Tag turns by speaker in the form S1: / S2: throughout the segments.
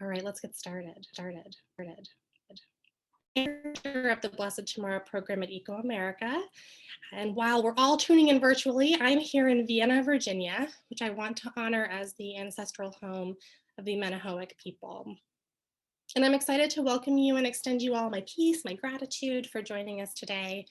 S1: All right, let's get started. Director of the Blessed Tomorrow program at ecoAmerica. And while we're all tuning in virtually, I'm here in Vienna, Virginia, which I want to honor as the ancestral home of the Manahoic people. And I'm excited to welcome you and extend you all my peace, my gratitude for joining us today.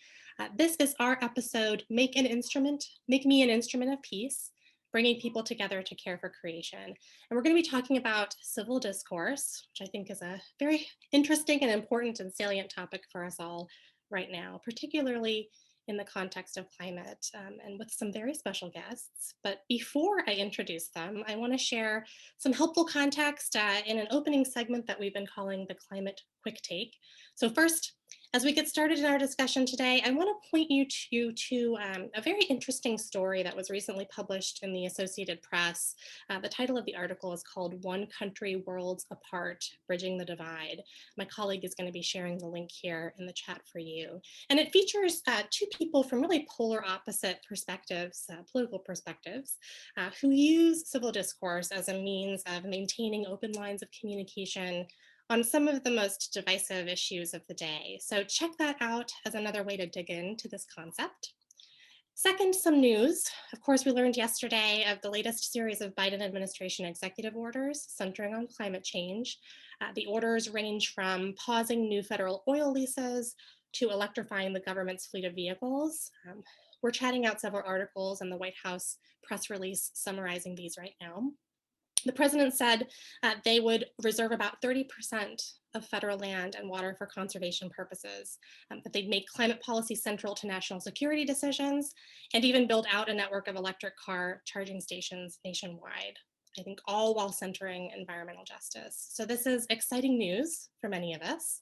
S1: This is our episode, Make Me an Instrument of Peace, bringing people together to care for creation. And we're going to be talking about civil discourse, which I think is a very interesting and important and salient topic for us all right now, particularly in the context of climate and with some very special guests. But before I introduce them, I want to share some helpful context in an opening segment that we've been calling the Climate Quick Take. So first, as we get started in our discussion today, I want to point you to a very interesting story that was recently published in the Associated Press. The title of the article is called One Country Worlds Apart, Bridging the Divide. My colleague is going to be sharing the link here in the chat for you. And it features two people from really polar opposite perspectives, political perspectives, who use civil discourse as a means of maintaining open lines of communication on some of the most divisive issues of the day. So check that out as another way to dig into this concept. Second, some news. Of course, we learned yesterday of the latest series of Biden administration executive orders centering on climate change. The orders range from pausing new federal oil leases to electrifying the government's fleet of vehicles. We're chatting out several articles in the White House press release summarizing these right now. The president said they would reserve about 30% of federal land and water for conservation purposes, that they'd make climate policy central to national security decisions, and even build out a network of electric car charging stations nationwide. I think all while centering environmental justice. So this is exciting news for many of us.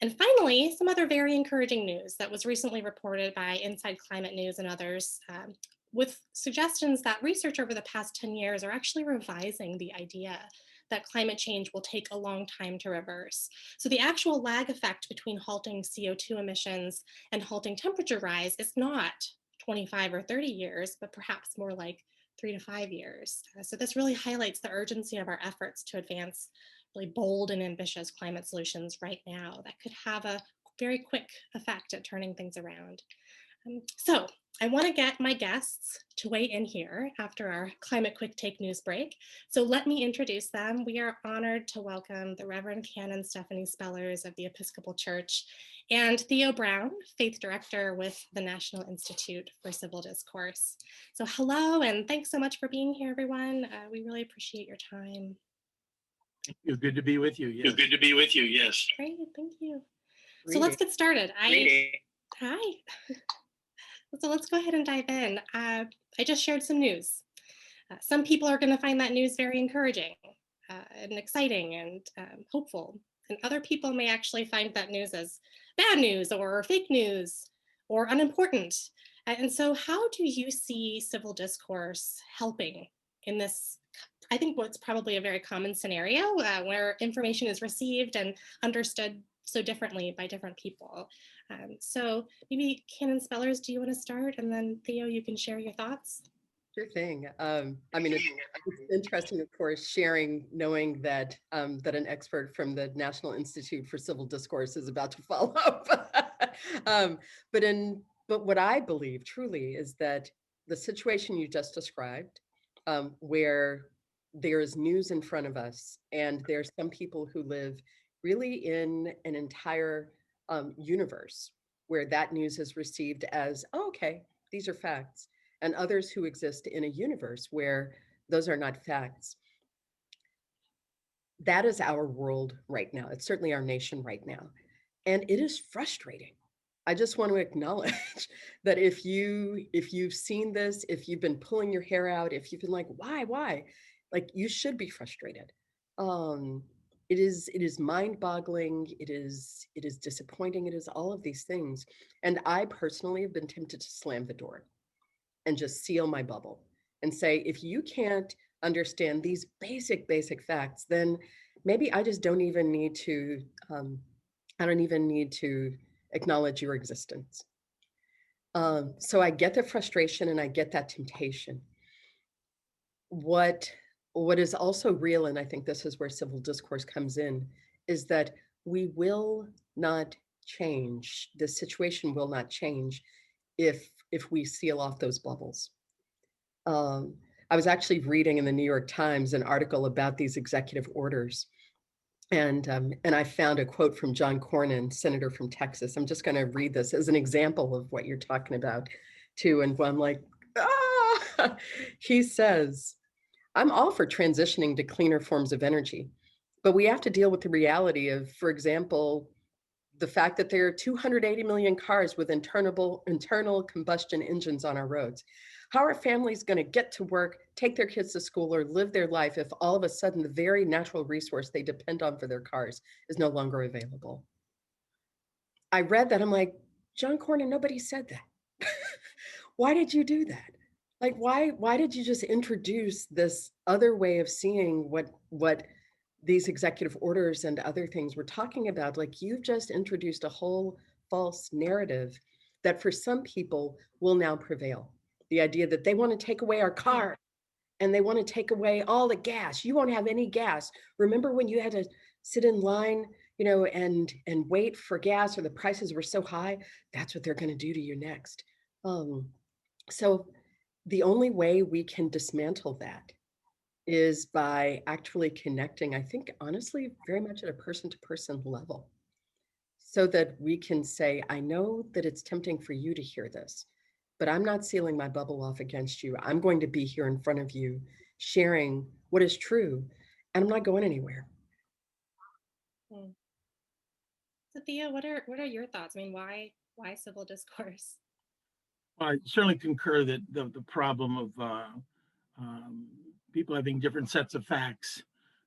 S1: And finally, some other very encouraging news that was recently reported by Inside Climate News and others, with suggestions that research over the past 10 years are actually revising the idea that climate change will take a long time to reverse. So the actual lag effect between halting CO2 emissions and halting temperature rise is not 25 or 30 years, but perhaps more like 3 to 5 years. So this really highlights the urgency of our efforts to advance really bold and ambitious climate solutions right now that could have a very quick effect at turning things around. So I want to get my guests to weigh in here after our Climate Quick Take news break. So let me introduce them. We are honored to welcome the Reverend Canon Stephanie Spellers of the Episcopal Church and Theo Brown, Faith Director with the National Institute for Civil Discourse. So hello, and thanks so much for being here, everyone. We really appreciate your time.
S2: Thank you. Good to be with you. Yes.
S3: Good to be with you. Yes.
S1: Great, thank you. So let's get started. Hi. So let's go ahead and dive in. I just shared some news. Some people are going to find that news very encouraging and exciting and hopeful. And other people may actually find that news as bad news or fake news or unimportant. And so how do you see civil discourse helping in this, I think what's probably a very common scenario where information is received and understood so differently by different people. So maybe Canon Spellers, do you want to start? And then Theo, you can share your thoughts.
S4: Sure thing. I mean, it's interesting, of course, knowing that that an expert from the National Institute for Civil Discourse is about to follow up. But what I believe truly is that the situation you just described, where there is news in front of us, and there's some people who live really in an entire universe where that news is received as, oh, okay, these are facts, and others who exist in a universe where those are not facts. That is our world right now. It's certainly our nation right now. And it is frustrating. I just want to acknowledge that if you've seen this, if you've been pulling your hair out, if you've been like, why? Like, you should be frustrated. It is mind-boggling. It is disappointing. It is all of these things. And I personally have been tempted to slam the door and just seal my bubble and say, if you can't understand these basic facts, then maybe I just don't even need to, I don't even need to acknowledge your existence. So I get the frustration and I get that temptation. What what is also real, and I think this is where civil discourse comes in, is that we will not change. The situation will not change if we seal off those bubbles. I was actually reading in the New York Times an article about these executive orders, and I found a quote from John Cornyn, senator from Texas. I'm just going to read this as an example of what you're talking about, too. And I'm like, ah! He says, "I'm all for transitioning to cleaner forms of energy, but we have to deal with the reality of, for example, the fact that there are 280 million cars with internal combustion engines on our roads. How are families going to get to work, take their kids to school, or live their life if all of a sudden the very natural resource they depend on for their cars is no longer available?" I read that. I'm like, John Cornyn, nobody said that. Why did you do that? Like, why did you just introduce this other way of seeing what these executive orders and other things we're talking about? Like, you've just introduced a whole false narrative that for some people will now prevail. The idea that they want to take away our car and they want to take away all the gas. You won't have any gas. Remember when you had to sit in line, and wait for gas, or the prices were so high? That's what they're going to do to you next. So the only way we can dismantle that is by actually connecting, I think, honestly, very much at a person-to-person level, so that we can say, I know that it's tempting for you to hear this, but I'm not sealing my bubble off against you. I'm going to be here in front of you, sharing what is true, and I'm not going anywhere.
S1: So Theo, what are your thoughts? I mean, why civil discourse?
S2: I certainly concur that the problem of people having different sets of facts,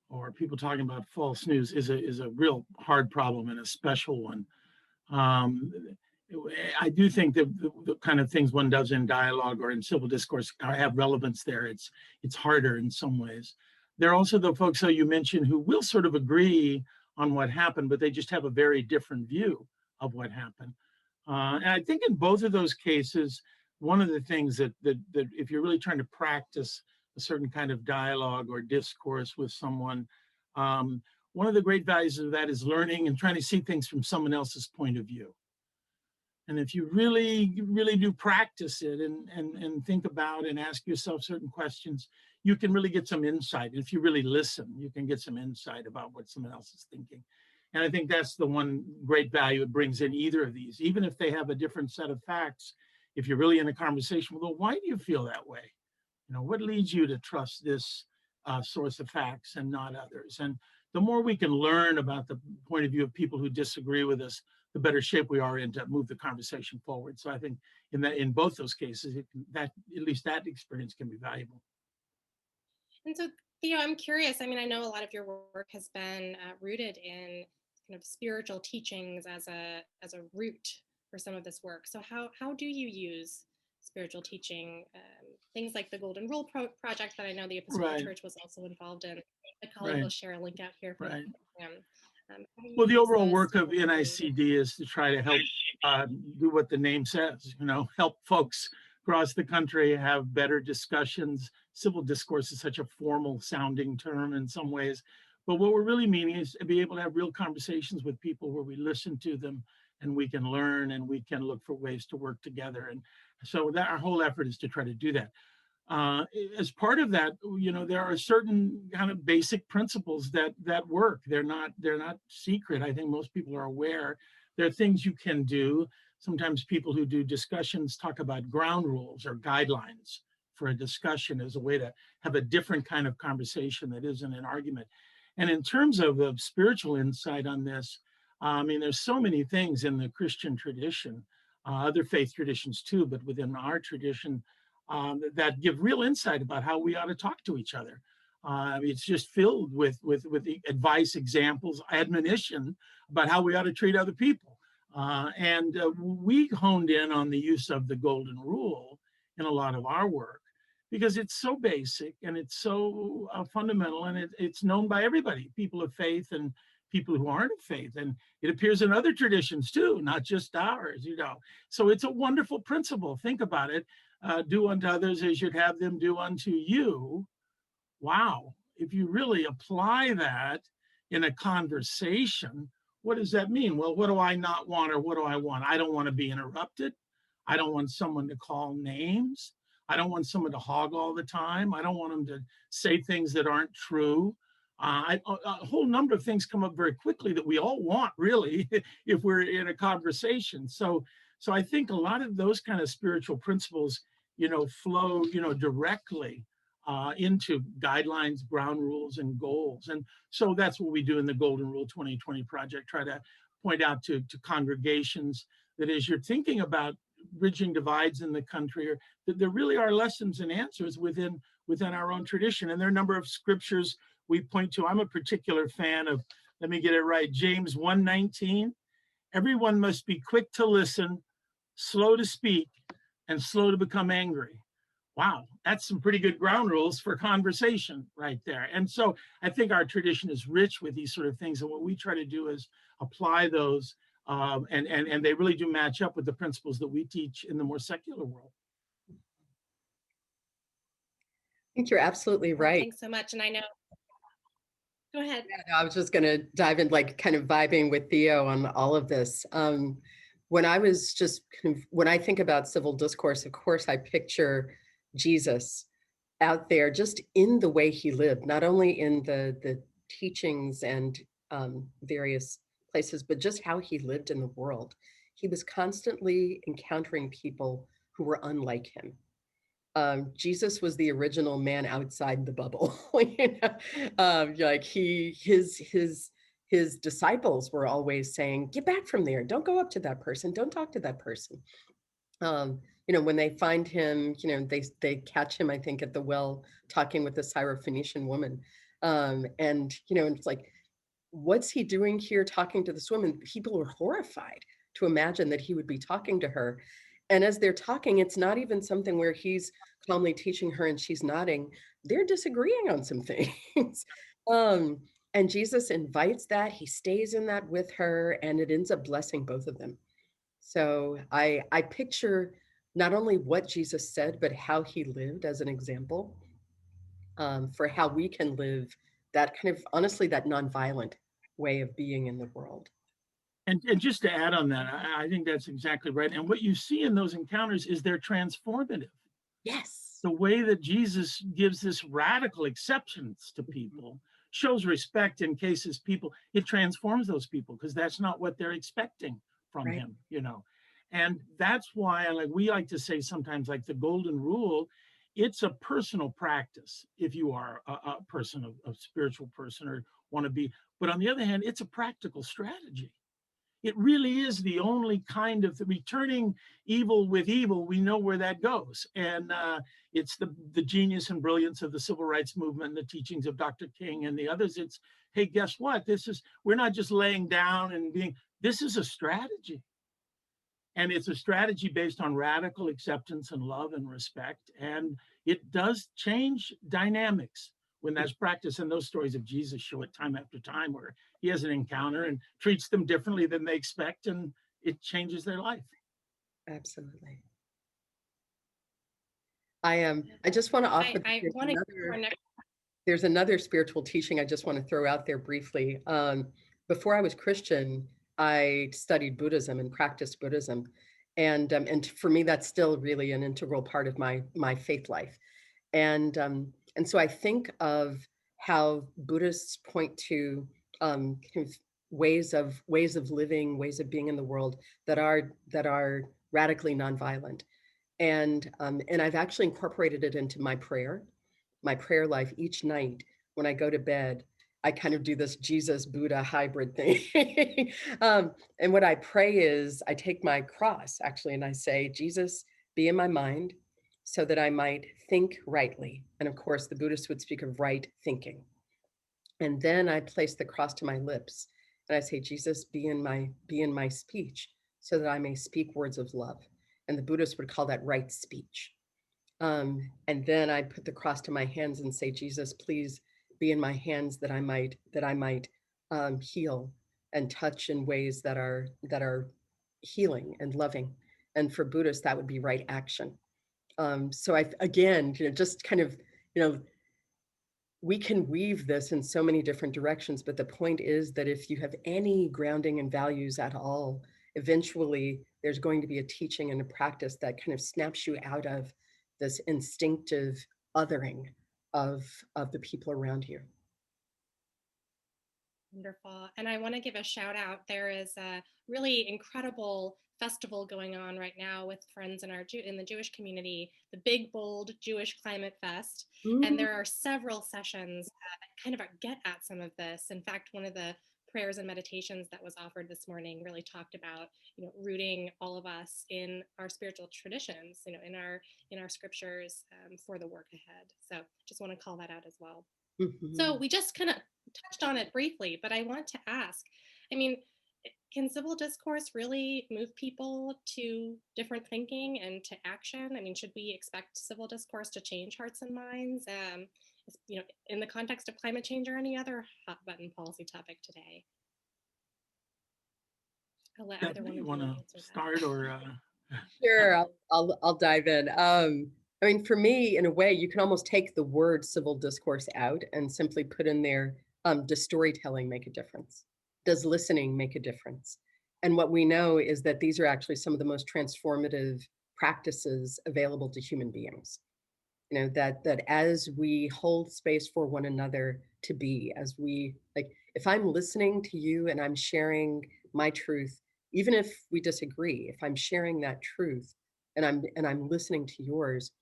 S2: or people talking about false news, is a real hard problem, and a special one. I do think that the kind of things one does in dialogue or in civil discourse have relevance there. It's harder in some ways. There are also the folks that you mentioned who will sort of agree on what happened, but they just have a very different view of what happened. And I think in both of those cases, one of the things that if you're really trying to practice a certain kind of dialogue or discourse with someone, one of the great values of that is learning and trying to see things from someone else's point of view. And if you really do practice it and think about and ask yourself certain questions, you can really get some insight. If you really listen, you can get some insight about what someone else is thinking. And I think that's the one great value it brings in either of these, even if they have a different set of facts. If you're really in a conversation with them, why do you feel that way? What leads you to trust this source of facts and not others? And the more we can learn about the point of view of people who disagree with us, the better shape we are in to move the conversation forward. So I think in both those cases, at least that experience can be valuable.
S1: And so, Theo, I'm curious. I mean, I know a lot of your work has been rooted in kind of spiritual teachings as a root for some of this work. So how do you use spiritual teaching, things like the Golden Rule Project that I know the Episcopal Church was also involved in? My colleague will share a link out here for the program.
S2: Well, the overall work of NICD is to try to help do what the name says, help folks across the country have better discussions. Civil discourse is such a formal sounding term in some ways, but what we're really meaning is to be able to have real conversations with people where we listen to them and we can learn and we can look for ways to work together. And so our whole effort is to try to do that. As part of that, there are certain kind of basic principles that work. They're not secret. I think most people are aware. There are things you can do. Sometimes people who do discussions talk about ground rules or guidelines for a discussion as a way to have a different kind of conversation that isn't an argument. And in terms of spiritual insight on this, I mean, there's so many things in the Christian tradition, other faith traditions too, but within our tradition, that give real insight about how we ought to talk to each other. It's just filled with the advice, examples, admonition about how we ought to treat other people. And we honed in on the use of the Golden Rule in a lot of our work because it's so basic and it's so fundamental, and it's known by everybody, people of faith and people who aren't of faith. And it appears in other traditions too, not just ours, So it's a wonderful principle. Think about it. Do unto others as you'd have them do unto you. wow, if you really apply that in a conversation, what does that mean? Well, what do I not want, or what do I want? I don't want to be interrupted. I don't want someone to call names. I don't want someone to hog all the time. I don't want them to say things that aren't true. A whole number of things come up very quickly that we all want, really, if we're in a conversation. So I think a lot of those kind of spiritual principles, flow, directly into guidelines, ground rules, and goals. And so that's what we do in the Golden Rule 2020 project, try to point out to congregations that as you're thinking about bridging divides in the country, or that there really are lessons and answers within our own tradition. And there are a number of scriptures we point to. I'm a particular fan of, let me get it right, James 1:19. Everyone must be quick to listen, slow to speak, and slow to become angry. Wow, that's some pretty good ground rules for conversation right there. And so I think our tradition is rich with these sort of things. And what we try to do is apply those, and they really do match up with the principles that we teach in the more secular world.
S4: I think you're absolutely right.
S1: Thanks so much. And I know, go ahead.
S4: Yeah, I was just going to dive in, like kind of vibing with Theo on all of this. When I was just when I think about civil discourse, of course, I picture Jesus out there just in the way he lived, not only in the teachings and various places, but just how he lived in the world. He was constantly encountering people who were unlike him. Jesus was the original man outside the bubble. Like his disciples were always saying, "Get back from there! Don't go up to that person! Don't talk to that person." When they find him, they catch him, I think, at the well talking with the Syrophoenician woman, and it's like, what's he doing here talking to this woman? People were horrified to imagine that he would be talking to her. And as they're talking, it's not even something where he's calmly teaching her and she's nodding. They're disagreeing on some things. And Jesus invites that. He stays in that with her, and it ends up blessing both of them. So I picture not only what Jesus said, but how he lived as an example for how we can live that kind of, honestly, that nonviolent way of being in the world.
S2: And just to add on that, I think that's exactly right. And what you see in those encounters is they're transformative.
S4: Yes.
S2: The way that Jesus gives this radical acceptance to people shows respect in cases it transforms those people, because that's not what they're expecting from him, And that's why, we like to say sometimes, like the golden rule, it's a personal practice if you are a person, a spiritual person, or want to be. But on the other hand, it's a practical strategy. It really is the only kind of returning evil with evil. We know where that goes. And it's the genius and brilliance of the civil rights movement and the teachings of Dr. King and the others. It's, hey, guess what? We're not just laying down and this is a strategy. And it's a strategy based on radical acceptance and love and respect. And it does change dynamics when that's practiced. And those stories of Jesus show it time after time, where he has an encounter and treats them differently than they expect, and it changes their life.
S4: Absolutely. I just want to offer, there's another spiritual teaching I just want to throw out there briefly. Before I was Christian, I studied Buddhism and practiced Buddhism. And for me, that's still really an integral part of my faith life. And so I think of how Buddhists point to kind of ways of living, ways of being in the world that are radically nonviolent. And I've actually incorporated it into my prayer life each night. When I go to bed, I kind of do this Jesus Buddha hybrid thing. And what I pray is I take my cross actually, and I say, Jesus, be in my mind so that I might think rightly. And of course, the Buddhists would speak of right thinking. And then I place the cross to my lips and I say, Jesus, be in my speech so that I may speak words of love. And the Buddhists would call that right speech. And then I put the cross to my hands and say, Jesus, please be in my hands that I might heal and touch in ways that are healing and loving. And for Buddhists, that would be right action. So I, again, just kind of, we can weave this in so many different directions, but the point is that if you have any grounding in values at all, eventually there's going to be a teaching and a practice that kind of snaps you out of this instinctive othering of the people around you.
S1: Wonderful. And I want to give a shout out. There is a really incredible festival going on right now with friends in in the Jewish community, the Big Bold Jewish Climate Fest. And there are several sessions that kind of get at some of this. In fact, one of the prayers and meditations that was offered this morning really talked about, rooting all of us in our spiritual traditions, in our scriptures for the work ahead. So just want to call that out as well. So we just kind of touched on it briefly, but I want to ask, I mean, can civil discourse really move people to different thinking and to action? I mean, should we expect civil discourse to change hearts and minds, in the context of climate change or any other hot button policy topic today? I'll let either one of you
S2: want
S1: answer
S2: to start, or
S4: Sure, I'll dive in. I mean, for me, in a way, you can almost take the word civil discourse out and simply put in there, does storytelling make a difference? Does listening make a difference? And what we know is that these are actually some of the most transformative practices available to human beings. That as we hold space for one another to be, as we, like, if I'm listening to you and I'm sharing my truth, even if we disagree, if I'm sharing that truth and I'm listening to yours,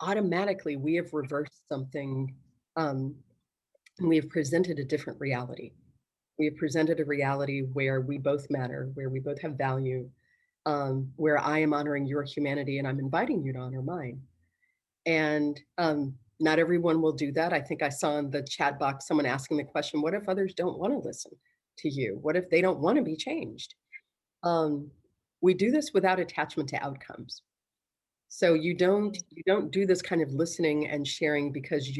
S4: automatically we have reversed something, and we have presented a different reality. We have presented a reality where we both matter, where we both have value, where I am honoring your humanity and I'm inviting you to honor mine. And not everyone will do that. I think I saw in the chat box someone asking the question, what if others don't want to listen to you? What if they don't want to be changed? We do this without attachment to outcomes. So you don't do this kind of listening and sharing because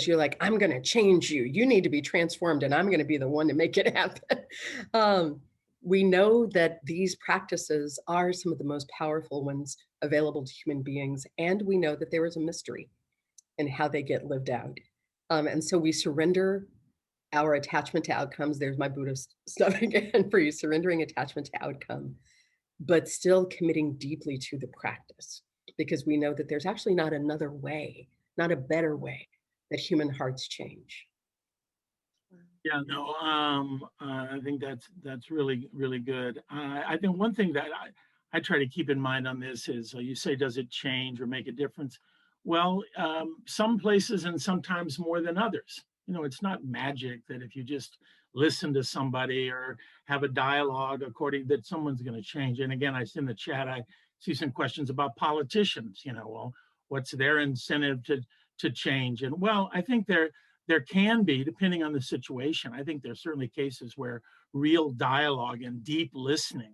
S4: you're like, I'm going to change you. You need to be transformed, and I'm going to be the one to make it happen. We know that these practices are some of the most powerful ones available to human beings, and we know that there is a mystery in how they get lived out. And so we surrender our attachment to outcomes. There's my Buddhist stuff again for you, surrendering attachment to outcome, but still committing deeply to the practice, because we know that there's actually not another way, not a better way, that human hearts change.
S2: Yeah, no, I think that's really, really good. I think one thing that I try to keep in mind on this is, you say, does it change or make a difference? Well, some places and sometimes more than others. It's not magic that if you just listen to somebody or have a dialogue according that someone's going to change. And again, I see in the chat, I see some questions about politicians. Well, what's their incentive to change? And well, I think there can be, depending on the situation. I think there's certainly cases where real dialogue and deep listening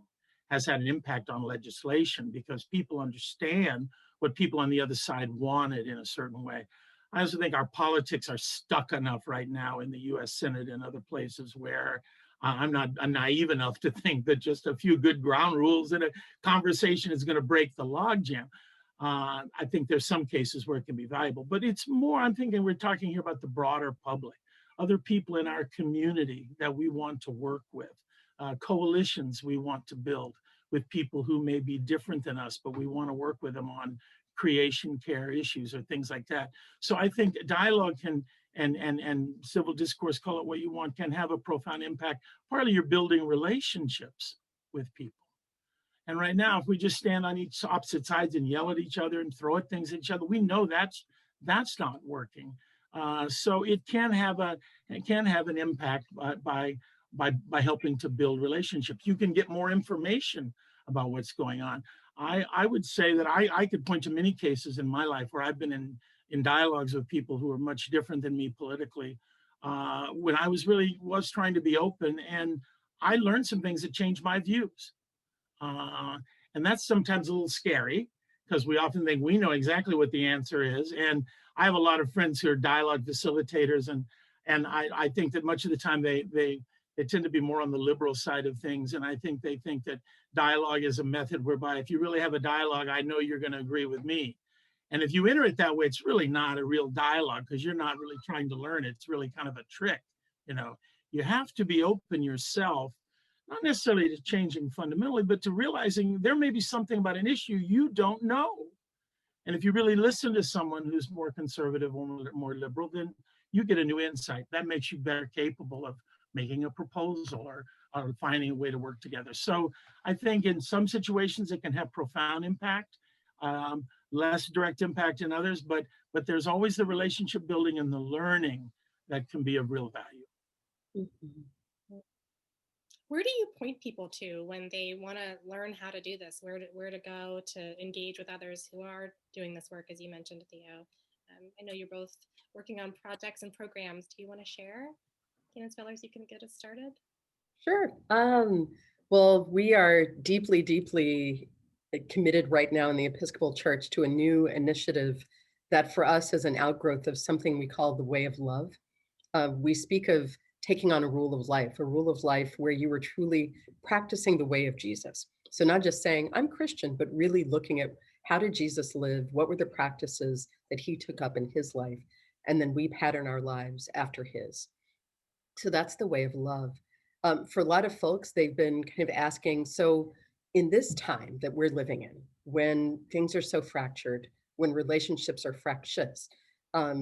S2: has had an impact on legislation because people understand what people on the other side wanted in a certain way. I also think our politics are stuck enough right now in the US Senate and other places where I'm naive enough to think that just a few good ground rules in a conversation is going to break the logjam. I think there's some cases where it can be valuable, but it's more, I'm thinking we're talking here about the broader public, other people in our community that we want to work with, coalitions we want to build with people who may be different than us, but we want to work with them on creation care issues or things like that. So I think dialogue can, and civil discourse, call it what you want, can have a profound impact. Partly you're building relationships with people. And right now, if we just stand on each opposite sides and yell at each other and throw at things at each other, we know that's not working. So it can have an impact by helping to build relationships. You can get more information about what's going on. I would say that I could point to many cases in my life where I've been in dialogues with people who are much different than me politically, when I was trying to be open, and I learned some things that changed my views. And that's sometimes a little scary because we often think we know exactly what the answer is. And I have a lot of friends who are dialogue facilitators, and I think that much of the time they tend to be more on the liberal side of things. And I think they think that dialogue is a method whereby if you really have a dialogue, I know you're going to agree with me. And if you enter it that way, it's really not a real dialogue because you're not really trying to learn. It's really kind of a trick. You know, you have to be open yourself, not necessarily to changing fundamentally, but to realizing there may be something about an issue you don't know. And if you really listen to someone who's more conservative or more liberal, then you get a new insight. That makes you better capable of making a proposal or finding a way to work together. So I think in some situations it can have profound impact, less direct impact in others, but there's always the relationship building and the learning that can be of real value.
S4: Mhm.
S1: Where do you point people to when they want to learn how to do this? Where to go to engage with others who are doing this work, as you mentioned, Theo? I know you're both working on projects and programs. Do you want to share, Canon Spellers? You can get us started.
S4: Sure. Well, we are deeply, deeply committed right now in the Episcopal Church to a new initiative that for us is an outgrowth of something we call the way of love. We speak of taking on a rule of life where you were truly practicing the way of Jesus. So not just saying, I'm Christian, but really looking at how did Jesus live? What were the practices that he took up in his life? And then we pattern our lives after his. So that's the way of love. For a lot of folks, they've been kind of asking, so in this time that we're living in, when things are so fractured, when relationships are fractious,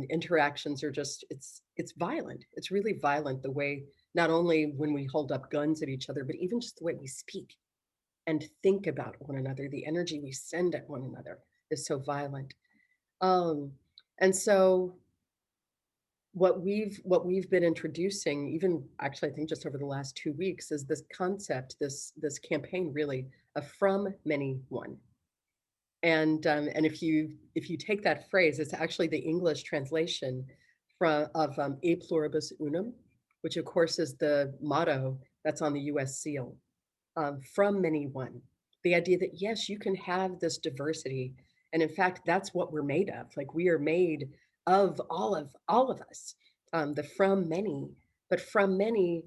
S4: interactions are just, it's violent. It's really violent the way, not only when we hold up guns at each other, but even just the way we speak and think about one another, the energy we send at one another is so violent. And so what we've been introducing, even actually I think just over the last 2 weeks, is this concept, this campaign really of from many one. And if you take that phrase, it's actually the English translation of E pluribus unum, which of course is the motto that's on the U.S. seal, from many one. The idea that yes, you can have this diversity, and in fact, that's what we're made of. Like we are made of all of us, the from many, but from many,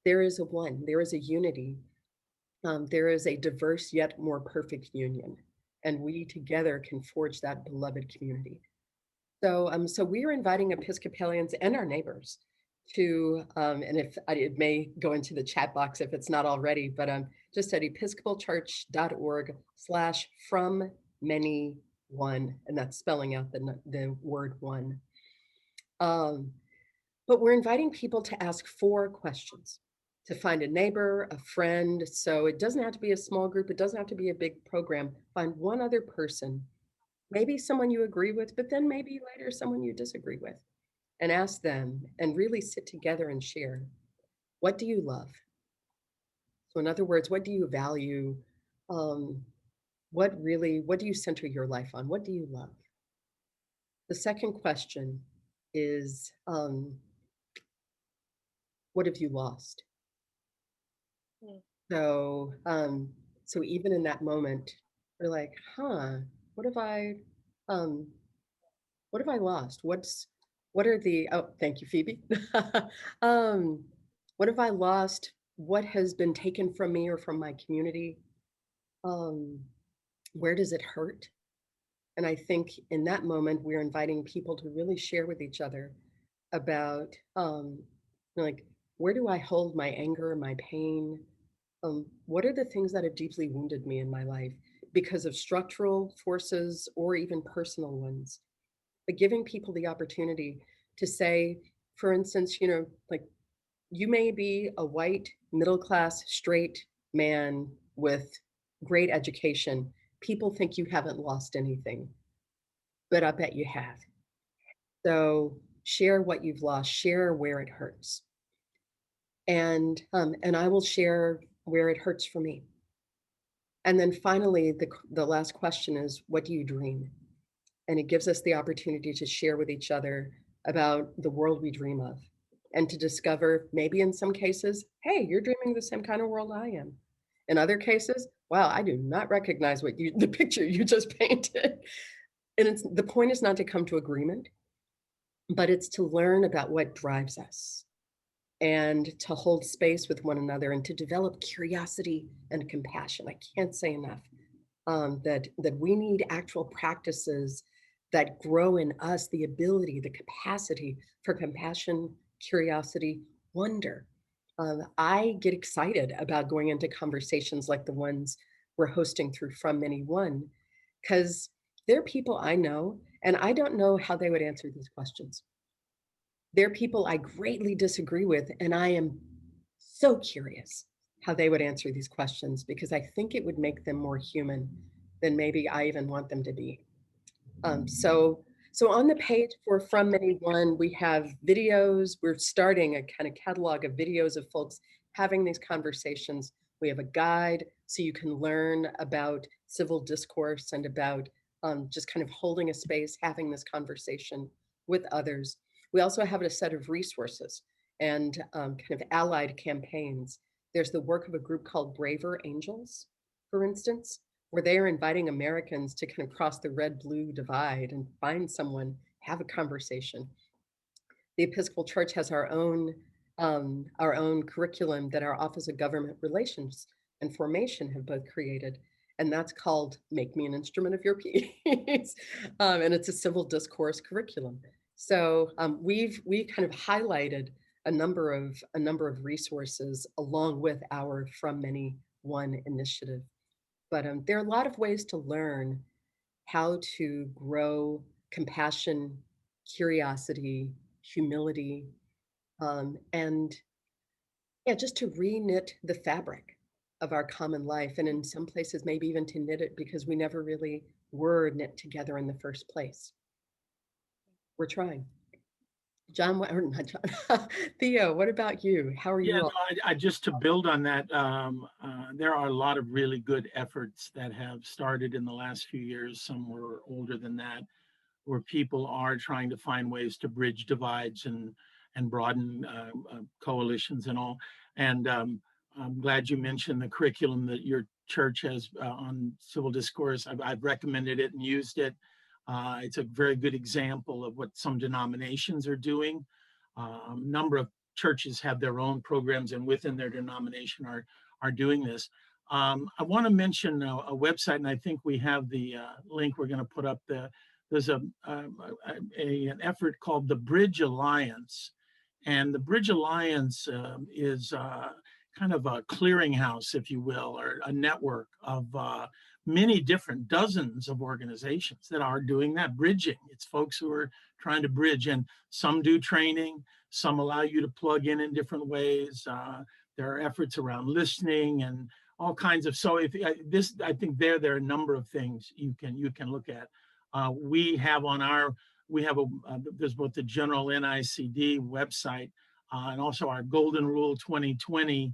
S4: there is a one, there is a unity, there is a diverse yet more perfect union, and we together can forge that beloved community. So we are inviting Episcopalians and our neighbors to, and if it may go into the chat box if it's not already, but just at episcopalchurch.org/from many one, and that's spelling out the word one. But we're inviting people to ask 4 questions, to find a neighbor, a friend. So it doesn't have to be a small group. It doesn't have to be a big program. Find one other person, maybe someone you agree with, but then maybe later someone you disagree with, and ask them and really sit together and share. What do you love? So in other words, what do you value? What do you center your life on? What do you love? The second question is, what have you lost?
S1: Mm.
S4: So even in that moment, we're like, what have I lost? What are the, oh, thank you, Phoebe. What have I lost? What has been taken from me or from my community? Where does it hurt? And I think in that moment, we're inviting people to really share with each other about like, where do I hold my anger, my pain? What are the things that have deeply wounded me in my life because of structural forces or even personal ones? But giving people the opportunity to say, for instance, like you may be a white, middle-class, straight man with great education. People think you haven't lost anything, but I bet you have. So share what you've lost, share where it hurts. And I will share where it hurts for me. And then finally, the last question is, what do you dream? And it gives us the opportunity to share with each other about the world we dream of, and to discover, maybe in some cases, hey, you're dreaming the same kind of world I am. In other cases, wow, I do not recognize the picture you just painted. And the point is not to come to agreement, but it's to learn about what drives us and to hold space with one another and to develop curiosity and compassion. I can't say enough that we need actual practices that grow in us the ability, the capacity for compassion, curiosity, wonder. I get excited about going into conversations like the ones we're hosting through From Many One, because they're people I know, and I don't know how they would answer these questions. They're people I greatly disagree with, and I am so curious how they would answer these questions because I think it would make them more human than maybe I even want them to be. So on the page for From Many One, we have videos. We're starting a kind of catalog of videos of folks having these conversations. We have a guide so you can learn about civil discourse and about just kind of holding a space, having this conversation with others. We also have a set of resources and kind of allied campaigns. There's the work of a group called Braver Angels, for instance, where they are inviting Americans to kind of cross the red-blue divide and find someone, have a conversation. The Episcopal Church has our own curriculum that our Office of Government Relations and Formation have both created, and that's called "Make Me an Instrument of Your Peace," and it's a civil discourse curriculum. So we've kind of highlighted a number of resources along with our From Many One initiative. But there are a lot of ways to learn how to grow compassion, curiosity, humility, and yeah, just to re-knit the fabric of our common life. And in some places, maybe even to knit it because we never really were knit together in the first place. We're trying. John, or not John, Theo, what about you? How are
S2: Yeah,
S4: you
S2: no,
S4: all?
S2: I just to build on that, there are a lot of really good efforts that have started in the last few years. Some were older than that, where people are trying to find ways to bridge divides and broaden coalitions and all. And I'm glad you mentioned the curriculum that your church has on civil discourse. I've recommended it and used it. It's a very good example of what some denominations are doing. A number of churches have their own programs and within their denomination are doing this. I want to mention a website, and I think we have the link we're going to put up. There's an effort called the Bridge Alliance, and the Bridge Alliance is kind of a clearinghouse, if you will, or a network of many different dozens of organizations that are doing that bridging. It's folks who are trying to bridge, and some do training, some allow you to plug in different ways. There are efforts around listening and all kinds of. So if this, I think there are a number of things you can look at. We have there's both the general NICD website and also our Golden Rule 2020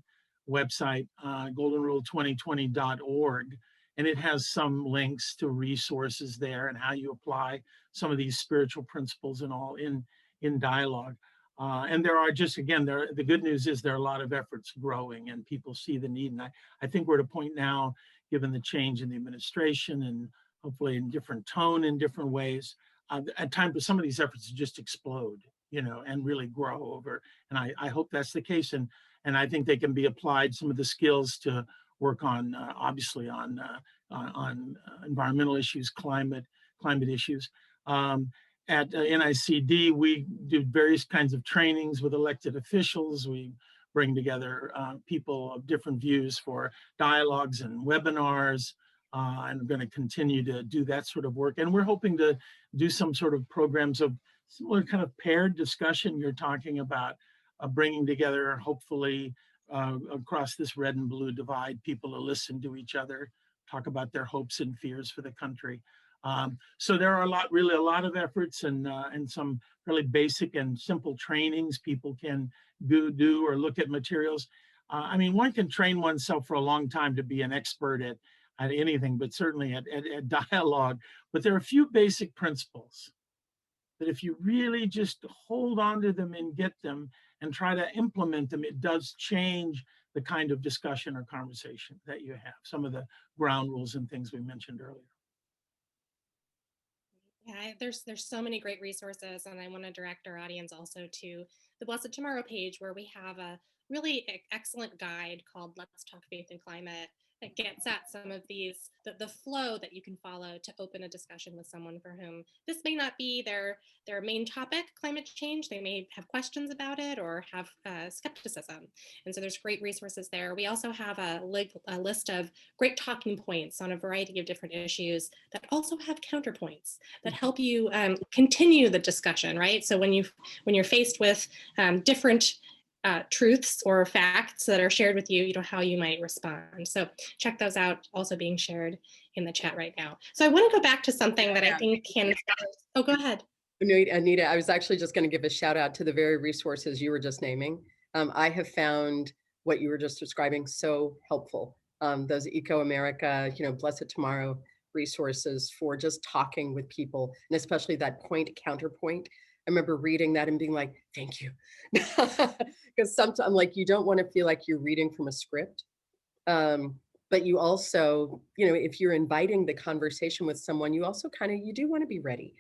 S2: website, goldenrule2020.org. And it has some links to resources there and how you apply some of these spiritual principles and all in dialogue. And there are just, again, the good news is there are a lot of efforts growing and people see the need. And I think we're at a point now, given the change in the administration and hopefully in different tone in different ways, at times some of these efforts just explode, and really grow over. And I hope that's the case. And I think they can be applied, some of the skills to work on, obviously on environmental issues, climate issues. At NICD, we do various kinds of trainings with elected officials. We bring together people of different views for dialogues and webinars, and I'm going to continue to do that sort of work. And we're hoping to do some sort of programs of similar kind of paired discussion you're talking about, bringing together, hopefully, across this red and blue divide, people to listen to each other, talk about their hopes and fears for the country. So there are really a lot of efforts and some really basic and simple trainings people can do or look at materials. I mean, one can train oneself for a long time to be an expert at anything, but certainly at dialogue. But there are a few basic principles that if you really just hold on to them and get them and try to implement them, it does change the kind of discussion or conversation that you have. Some of the ground rules and things we mentioned earlier.
S1: Yeah, there's so many great resources, and I want to direct our audience also to the Blessed Tomorrow page, where we have a really excellent guide called Let's Talk Faith and Climate. that gets at some of these, the flow that you can follow to open a discussion with someone for whom this may not be their main topic, climate change. They may have questions about it or have skepticism. And so there's great resources there. We also have a list of great talking points on a variety of different issues that also have counterpoints that help you continue the discussion, right? So when you're faced with different truths or facts that are shared with you, how you might respond. So check those out, also being shared in the chat right now. So I want to go back to something that I think can, oh, go ahead.
S4: No, Anita, I was actually just going to give a shout out to the very resources you were just naming. I have found what you were just describing so helpful. Those ecoAmerica, BlessedTomorrow resources for just talking with people, and especially that point counterpoint. I remember reading that and being like, thank you. Because sometimes you don't want to feel like you're reading from a script. But you also, if you're inviting the conversation with someone, you also you do want to be ready.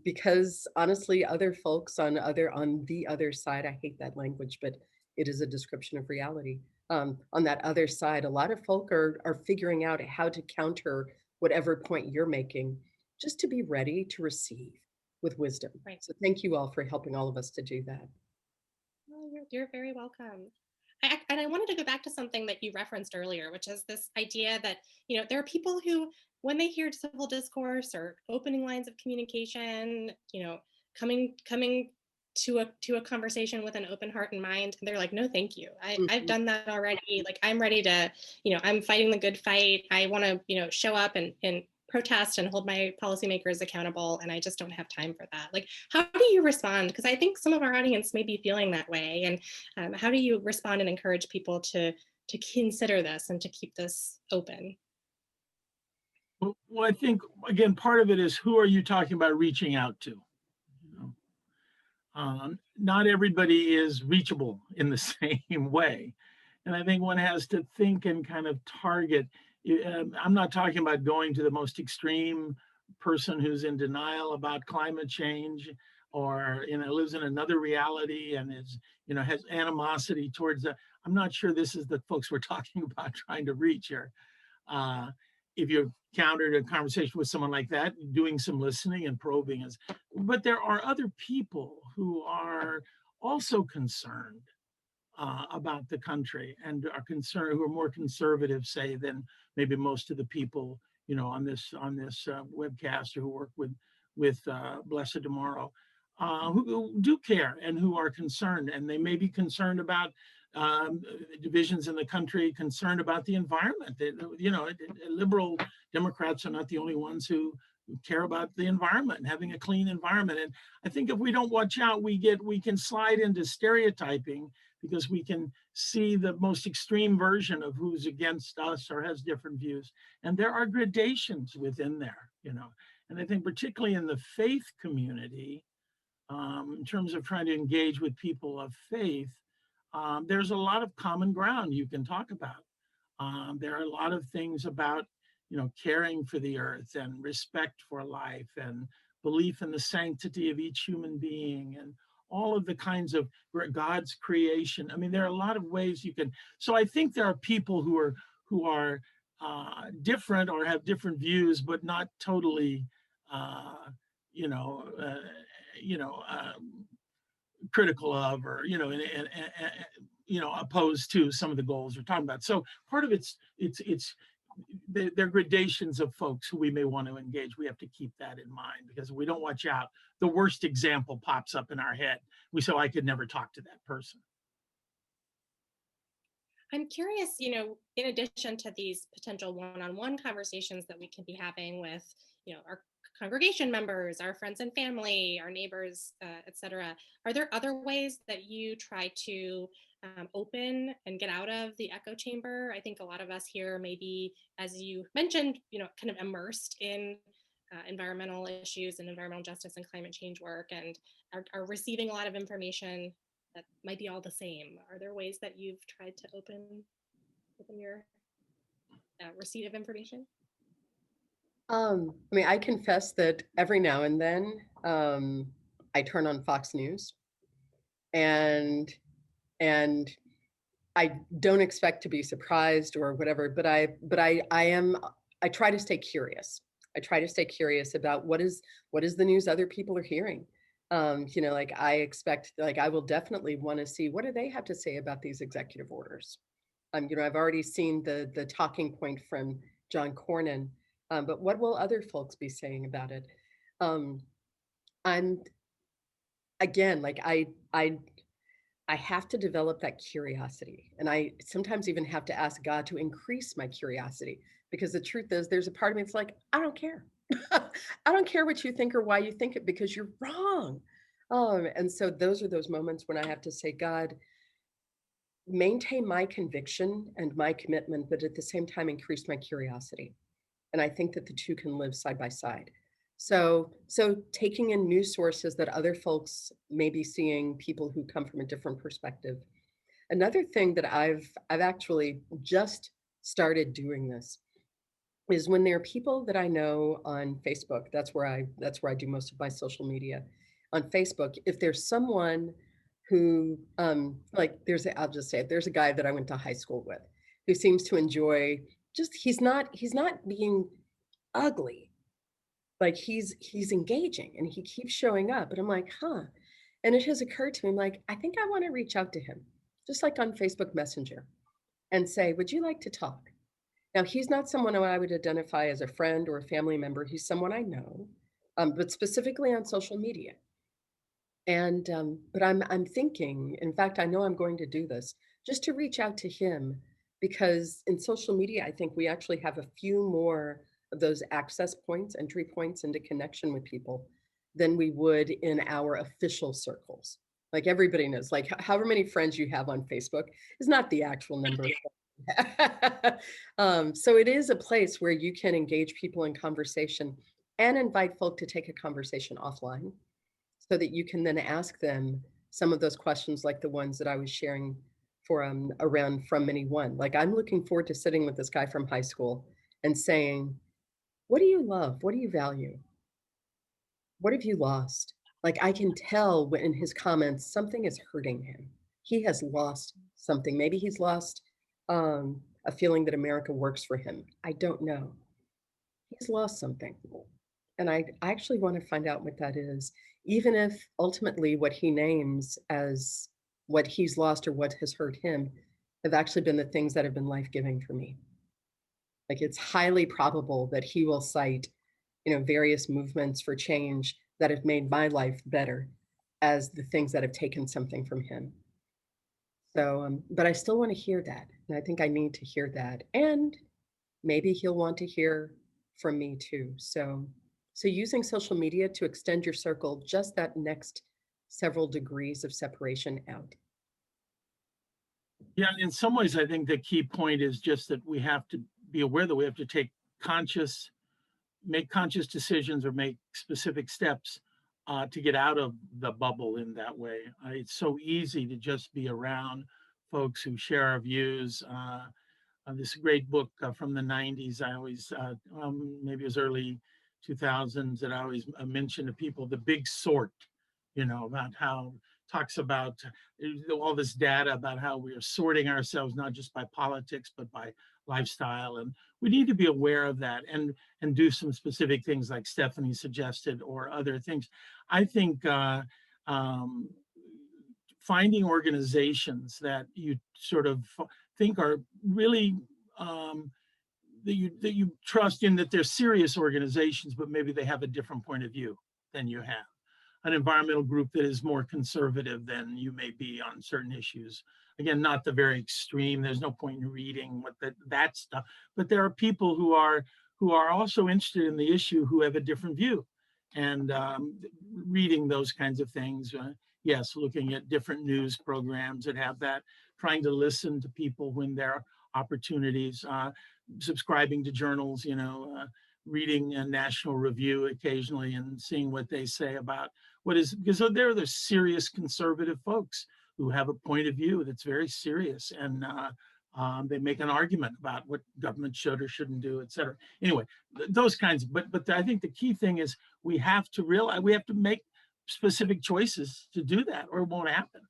S4: Because honestly, other folks on the other side, I hate that language, but it is a description of reality. On that other side, a lot of folk are figuring out how to counter whatever point you're making, just to be ready to receive with wisdom. Right. So thank you all for helping all of us to do that.
S1: Oh, you're very welcome. And I wanted to go back to something that you referenced earlier, which is this idea that, there are people who, when they hear civil discourse or opening lines of communication, coming to a conversation with an open heart and mind, they're like, no, thank you. I've done that already. Like, I'm ready to, I'm fighting the good fight. I want to, show up and protest and hold my policymakers accountable, and I just don't have time for that. Like, how do you respond? Because I think some of our audience may be feeling that way. And how do you respond and encourage people to consider this and to keep this open?
S2: Well, I think, again, part of it is, who are you talking about reaching out to? Not everybody is reachable in the same way. And I think one has to think and kind of target. I'm not talking about going to the most extreme person who's in denial about climate change, or lives in another reality and is has animosity towards that. I'm not sure this is the folks we're talking about trying to reach here. If you've countered a conversation with someone like that, doing some listening and probing is, but there are other people who are also concerned about the country and are concerned, who are more conservative, say, than maybe most of the people on this webcast, or who work with BlessedTomorrow, who do care and who are concerned, and they may be concerned about divisions in the country, concerned about the environment. Liberal Democrats are not the only ones who care about the environment and having a clean environment. And I think if we don't watch out, we can slide into stereotyping, because we can see the most extreme version of who's against us or has different views. And there are gradations within there, And I think particularly in the faith community, in terms of trying to engage with people of faith, there's a lot of common ground you can talk about. There are a lot of things about, caring for the earth and respect for life and belief in the sanctity of each human being and all of the kinds of God's creation. I mean, there are a lot of ways you can. So I think there are people who are different or have different views, but not totally, critical of, or opposed to some of the goals we're talking about. So part of it's there are gradations of folks who we may want to engage. We have to keep that in mind, because if we don't watch out, the worst example pops up in our head. We say, I could never talk to that person.
S1: I'm curious, in addition to these potential one-on-one conversations that we can be having with, our congregation members, our friends and family, our neighbors, et cetera, are there other ways that you try to open and get out of the echo chamber? I think a lot of us here may be, as you mentioned, kind of immersed in environmental issues and environmental justice and climate change work, and are receiving a lot of information that might be all the same. Are there ways that you've tried to open your receipt of information?
S4: I confess that every now and then I turn on Fox News, and I don't expect to be surprised or whatever, but I try to stay curious. I try to stay curious about what is the news other people are hearing. Like I expect, like I will definitely want to see what do they have to say about these executive orders. I've already seen the talking point from John Cornyn, but what will other folks be saying about it? I'm again, like I have to develop that curiosity. And I sometimes even have to ask God to increase my curiosity, because the truth is there's a part of me that's like, I don't care. I don't care what you think or why you think it, because you're wrong. And so those are those moments when I have to say, God, maintain my conviction and my commitment, but at the same time, increase my curiosity. And I think that the two can live side by side. So taking in news sources that other folks may be seeing, people who come from a different perspective. Another thing that I've actually just started doing this is when there are people that I know on Facebook. That's where I do most of my social media. On Facebook, if there's someone who like I'll just say it, there's a guy that I went to high school with who seems to enjoy, just he's not being ugly, like he's engaging and he keeps showing up, and I'm like, huh. And it has occurred to me, I'm like, I think I want to reach out to him, just like on Facebook Messenger, and say, would you like to talk? Now, he's not someone who I would identify as a friend or a family member. He's someone I know, but specifically on social media. And but I'm thinking, in fact, I know I'm going to do this, just to reach out to him, because in social media, I think we actually have a few more of those access points, entry points into connection with people than we would in our official circles. Like everybody knows, like however many friends you have on Facebook is not the actual number. So it is a place where you can engage people in conversation and invite folk to take a conversation offline, so that you can then ask them some of those questions, like the ones that I was sharing for around From Many One. Like I'm looking forward to sitting with this guy from high school and saying, what do you love? What do you value? What have you lost? Like I can tell in his comments, something is hurting him. He has lost something. Maybe he's lost a feeling that America works for him. I don't know. He's lost something. And I actually want to find out what that is, even if ultimately what he names as what he's lost or what has hurt him have actually been the things that have been life-giving for me. Like it's highly probable that he will cite, various movements for change that have made my life better as the things that have taken something from him. So, but I still want to hear that. And I think I need to hear that. And maybe he'll want to hear from me too. So using social media to extend your circle, just that next several degrees of separation out.
S2: Yeah, in some ways, I think the key point is just that we have to be aware that we have to make conscious decisions or make specific steps to get out of the bubble in that way. It's so easy to just be around folks who share our views. This great book from the 90s, I always, maybe it was early 2000s, that I always mention to people, The Big Sort, about how talks about all this data about how we are sorting ourselves, not just by politics, but by lifestyle. And we need to be aware of that and do some specific things like Stephanie suggested or other things. I think finding organizations that you sort of think are really that you trust in, that they're serious organizations, but maybe they have a different point of view than you have. An environmental group that is more conservative than you may be on certain issues. Again, not the very extreme. There's no point in reading what that stuff. But there are people who are also interested in the issue who have a different view, and reading those kinds of things. Yes, looking at different news programs that have that, trying to listen to people when there are opportunities, subscribing to journals, reading a National Review occasionally and seeing what they say about what is, because there are the serious conservative folks who have a point of view that's very serious, and they make an argument about what government should or shouldn't do, et cetera. Anyway, those kinds of, but I think the key thing is we have to realize, we have to make specific choices to do that, or it won't happen.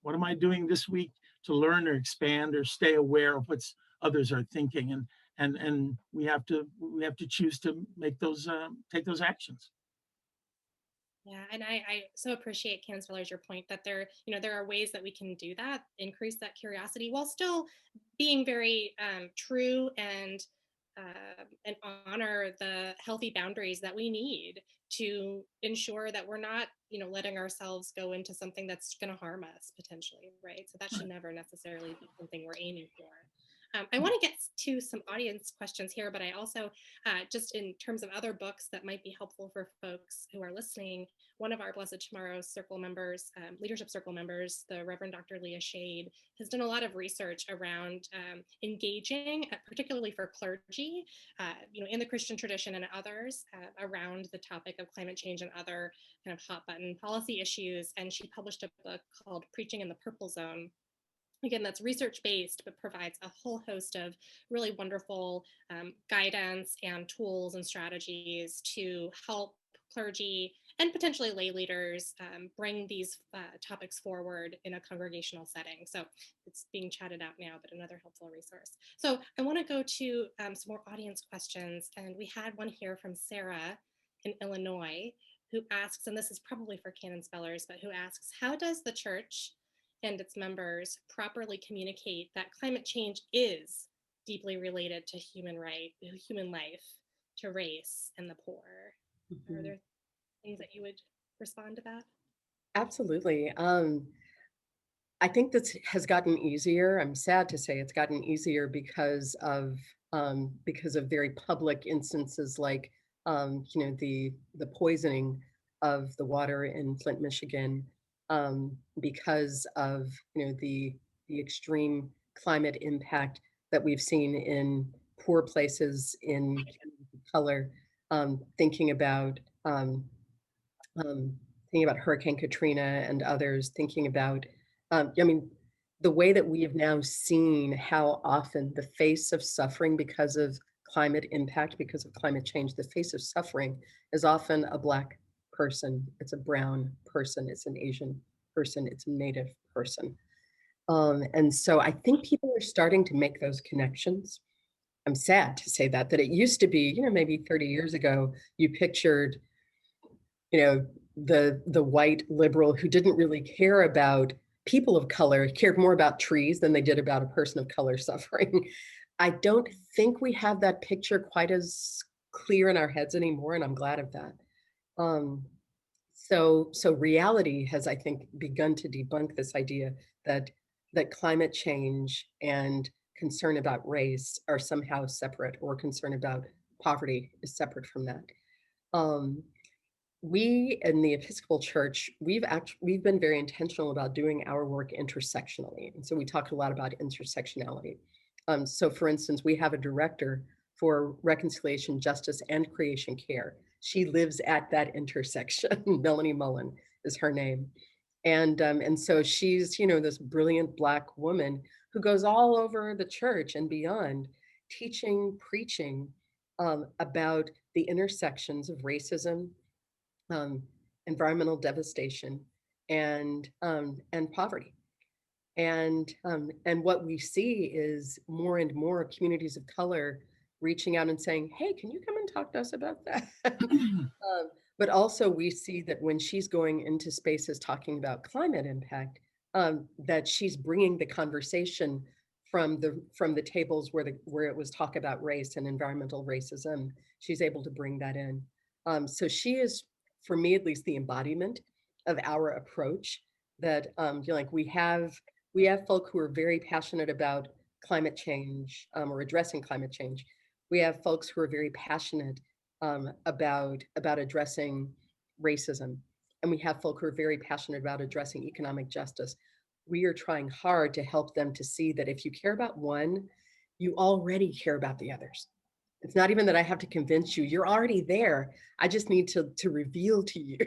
S2: What am I doing this week to learn or expand or stay aware of what others are thinking. And we have to choose to make those take those actions.
S1: Yeah, and I so appreciate Candace Villers, your point that there, there are ways that we can do that, increase that curiosity while still being very true and honor the healthy boundaries that we need to ensure that we're not, letting ourselves go into something that's going to harm us potentially, right? So that should never necessarily be something we're aiming for. I want to get to some audience questions here, but I also, just in terms of other books that might be helpful for folks who are listening, one of our Blessed Tomorrow Circle members, Leadership Circle members, the Reverend Dr. Leah Shade, has done a lot of research around engaging, particularly for clergy, in the Christian tradition and others, around the topic of climate change and other kind of hot button policy issues. And she published a book called Preaching in the Purple Zone. Again, that's research-based, but provides a whole host of really wonderful guidance and tools and strategies to help clergy and potentially lay leaders bring these topics forward in a congregational setting. So it's being chatted out now, but another helpful resource. So I want to go to some more audience questions. And we had one here from Sarah in Illinois who asks, and this is probably for Canon's Villers, but who asks, how does the church and its members properly communicate that climate change is deeply related to human life, to race and the poor? Mm-hmm. Are there things that you would respond to that?
S4: Absolutely. I think this has gotten easier. I'm sad to say it's gotten easier because of very public instances like the poisoning of the water in Flint, Michigan, because of the extreme climate impact that we've seen in poor places in color. Thinking about Hurricane Katrina and others, thinking about, the way that we have now seen how often the face of suffering because of climate impact, because of climate change, the face of suffering is often a Black person, it's a brown person, it's an Asian person, it's a Native person. And so I think people are starting to make those connections. I'm sad to say that it used to be, maybe 30 years ago, you pictured, the white liberal who didn't really care about people of color, cared more about trees than they did about a person of color suffering. I don't think we have that picture quite as clear in our heads anymore, and I'm glad of that. So reality has, I think, begun to debunk this idea that climate change and concern about race are somehow separate, or concern about poverty is separate from that. We in the Episcopal Church, we've been very intentional about doing our work intersectionally. And so we talked a lot about intersectionality. So for instance, we have a director for reconciliation, justice, and creation care. She lives at that intersection. Melanie Mullen is her name. And so she's, this brilliant Black woman who goes all over the church and beyond, teaching, preaching about the intersections of racism, environmental devastation, and poverty. And what we see is more and more communities of color reaching out and saying, hey, can you come and talk to us about that? But also we see that when she's going into spaces talking about climate impact, that she's bringing the conversation from the tables where it was talk about race and environmental racism. She's able to bring that in. So she is, for me at least, the embodiment of our approach. That we have folk who are very passionate about climate change, or addressing climate change. We have folks who are very passionate about addressing racism, and we have folk who are very passionate about addressing economic justice. We are trying hard to help them to see that if you care about one, you already care about the others. It's not even that I have to convince you, you're already there. I just need to reveal to you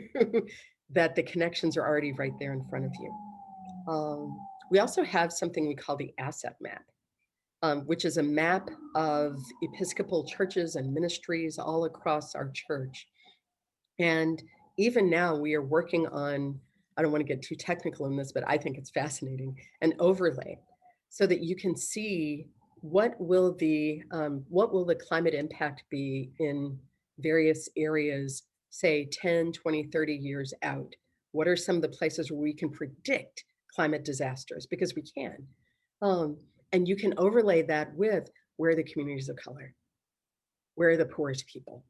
S4: that the connections are already right there in front of you. We also have something we call the asset map, which is a map of Episcopal churches and ministries all across our church. And even now we are working on I don't want to get too technical in this, but I think it's fascinating, an overlay so that you can see what will the climate impact be in various areas, say 10, 20, 30 years out. What are some of the places where we can predict climate disasters? Because we can. And you can overlay that with where are the communities of color, where are the poorest people.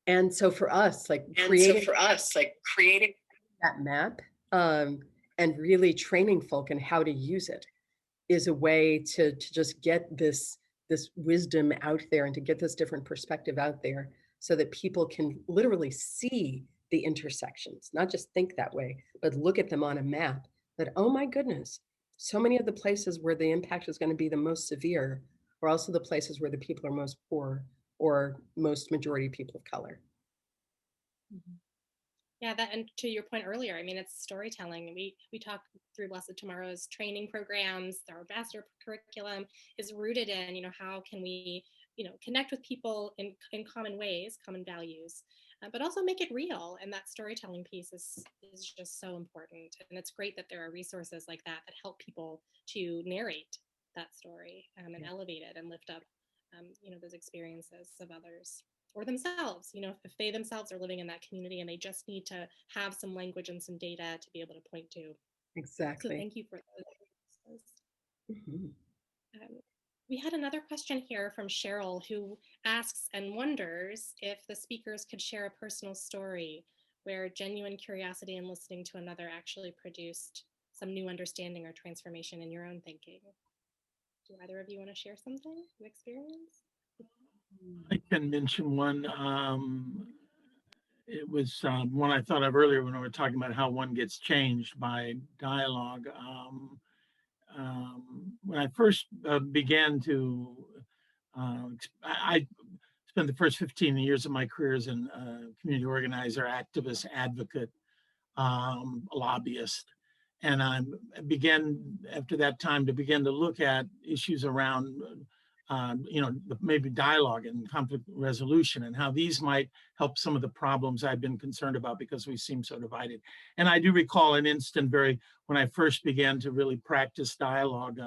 S4: And so for us, like creating that map and really training folk in how to use it is a way to just get this wisdom out there and to get this different perspective out there so that people can literally see the intersections, not just think that way, but look at them on a map that, oh my goodness, so many of the places where the impact is going to be the most severe are also the places where the people are most poor or most majority people of color.
S1: Mm-hmm. Yeah, that, and to your point earlier, I mean, it's storytelling. We talk through Blessed Tomorrow's training programs. Our master curriculum is rooted in, how can we, connect with people in common ways, common values, but also make it real. And that storytelling piece is just so important. And it's great that there are resources like that help people to narrate that story and elevate it and lift up, those experiences of others. Or themselves, if they themselves are living in that community and they just need to have some language and some data to be able to point to.
S4: Exactly.
S1: So thank you for those.
S4: Mm-hmm.
S1: We had another question here from Cheryl, who asks and wonders if the speakers could share a personal story where genuine curiosity and listening to another actually produced some new understanding or transformation in your own thinking. Do either of you want to share something, an experience?
S2: I can mention one. It was one I thought of earlier when we were talking about how one gets changed by dialogue. When I first began to, I spent the first 15 years of my career as a community organizer, activist, advocate, a lobbyist. And I began after that time to begin to look at issues around maybe dialogue and conflict resolution and how these might help some of the problems I've been concerned about because we seem so divided. And I do recall an instant when I first began to really practice dialogue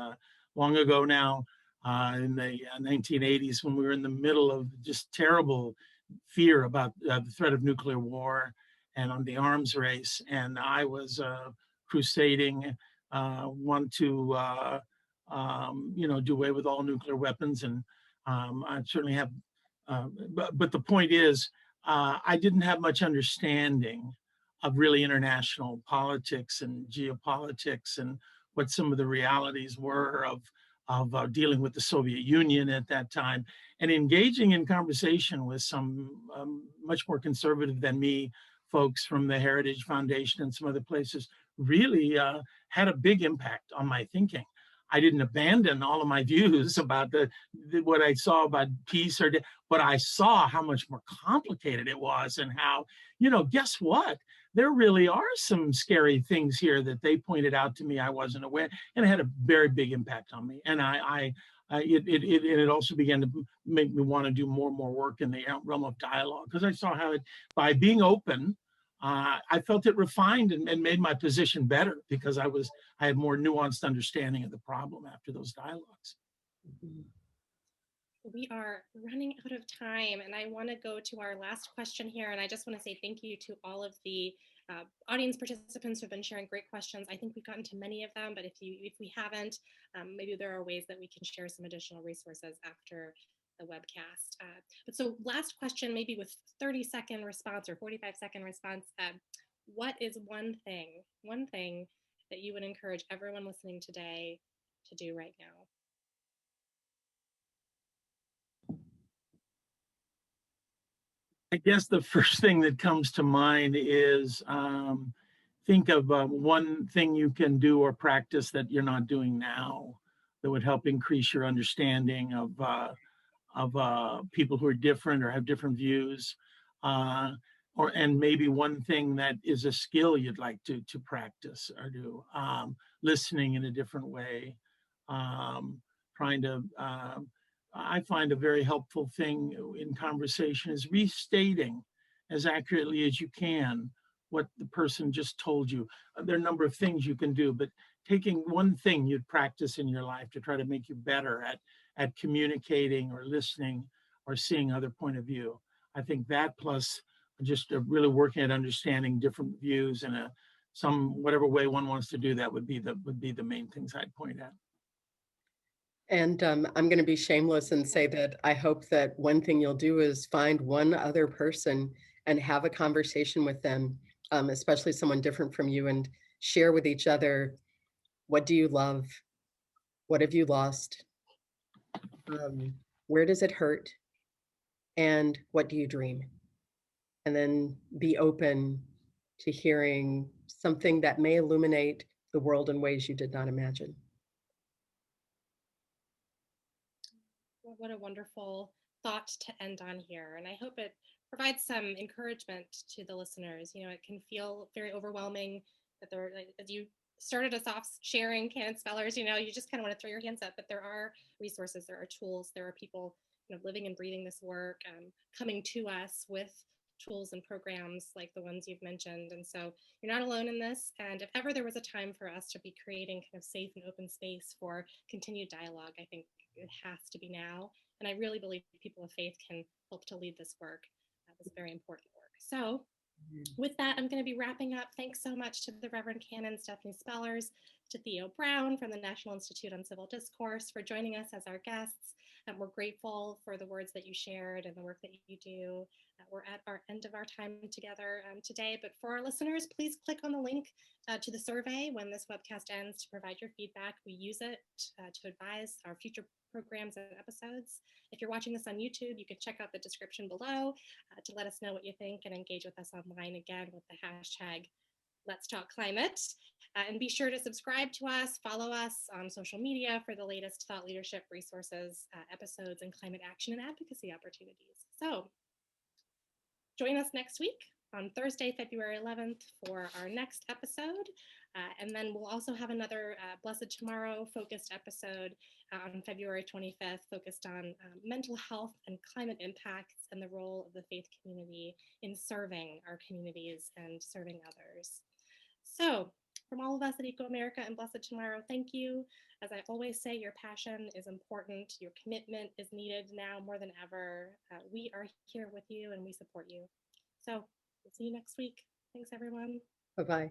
S2: long ago now in the 1980s when we were in the middle of just terrible fear about the threat of nuclear war and on the arms race. And I was crusading, want to do away with all nuclear weapons. And I certainly have, but the point is, I didn't have much understanding of really international politics and geopolitics and what some of the realities were of dealing with the Soviet Union at that time, and engaging in conversation with some much more conservative than me folks from the Heritage Foundation and some other places really had a big impact on my thinking. I didn't abandon all of my views about what I saw about peace, but I saw how much more complicated it was and how, guess what? There really are some scary things here that they pointed out to me I wasn't aware, and it had a very big impact on me. And it also began to make me want to do more and more work in the realm of dialogue because I saw how by being open, I felt it refined and made my position better because I had more nuanced understanding of the problem after those dialogues.
S1: We are running out of time, and I want to go to our last question here. And I just want to say thank you to all of the audience participants who have been sharing great questions. I think we've gotten to many of them, but if we haven't, maybe there are ways that we can share some additional resources after the webcast. But so last question, maybe with 30-second response or 45-second response, what is one thing that you would encourage everyone listening today to do right now?
S2: I guess the first thing that comes to mind is think of one thing you can do or practice that you're not doing now that would help increase your understanding of people who are different or have different views, and maybe one thing that is a skill you'd like to practice or do, listening in a different way, trying to. I find a very helpful thing in conversation is restating as accurately as you can what the person just told you. There are a number of things you can do, but taking one thing you'd practice in your life to try to make you better at communicating or listening or seeing other point of view. I think that plus just really working at understanding different views in some whatever way one wants to do that would be the main things I'd point at.
S4: And I'm going to be shameless and say that I hope that one thing you'll do is find one other person and have a conversation with them, especially someone different from you, and share with each other, what do you love? What have you lost? Where does it hurt? And what do you dream? And then be open to hearing something that may illuminate the world in ways you did not imagine.
S1: What a wonderful thought to end on here. And I hope it provides some encouragement to the listeners. You know, it can feel very overwhelming that there, as you started us off sharing Canon spellers, you know, you just kind of want to throw your hands up, but there are resources, there are tools, there are people, you know, living and breathing this work, coming to us with tools and programs like the ones you've mentioned. And so you're not alone in this. And if ever there was a time for us to be creating kind of safe and open space for continued dialogue, I think it has to be now. And I really believe people of faith can help to lead this work, this very important work. So with that, I'm going to be wrapping up. Thanks so much to the Reverend Canon Stephanie Spellers, to Theo Brown from the National Institute on Civil Discourse for joining us as our guests. We're grateful for the words that you shared and the work that you do. We're at our end of our time together today, but for our listeners, please click on the link to the survey when this webcast ends to provide your feedback. We use it to advise our future programs and episodes. If you're watching this on YouTube, you can check out the description below to let us know what you think and engage with us online again with the hashtag Let's Talk Climate. And be sure to subscribe to us, follow us on social media for the latest thought leadership resources, episodes, and climate action and advocacy opportunities. So join us next week on Thursday, February 11th for our next episode. And then we'll also have another Blessed Tomorrow focused episode on February 25th, focused on mental health and climate impacts and the role of the faith community in serving our communities and serving others. So from all of us at ecoAmerica and Blessed Tomorrow, thank you. As I always say, your passion is important. Your commitment is needed now more than ever. We are here with you and we support you. So we'll see you next week. Thanks, everyone.
S4: Bye-bye.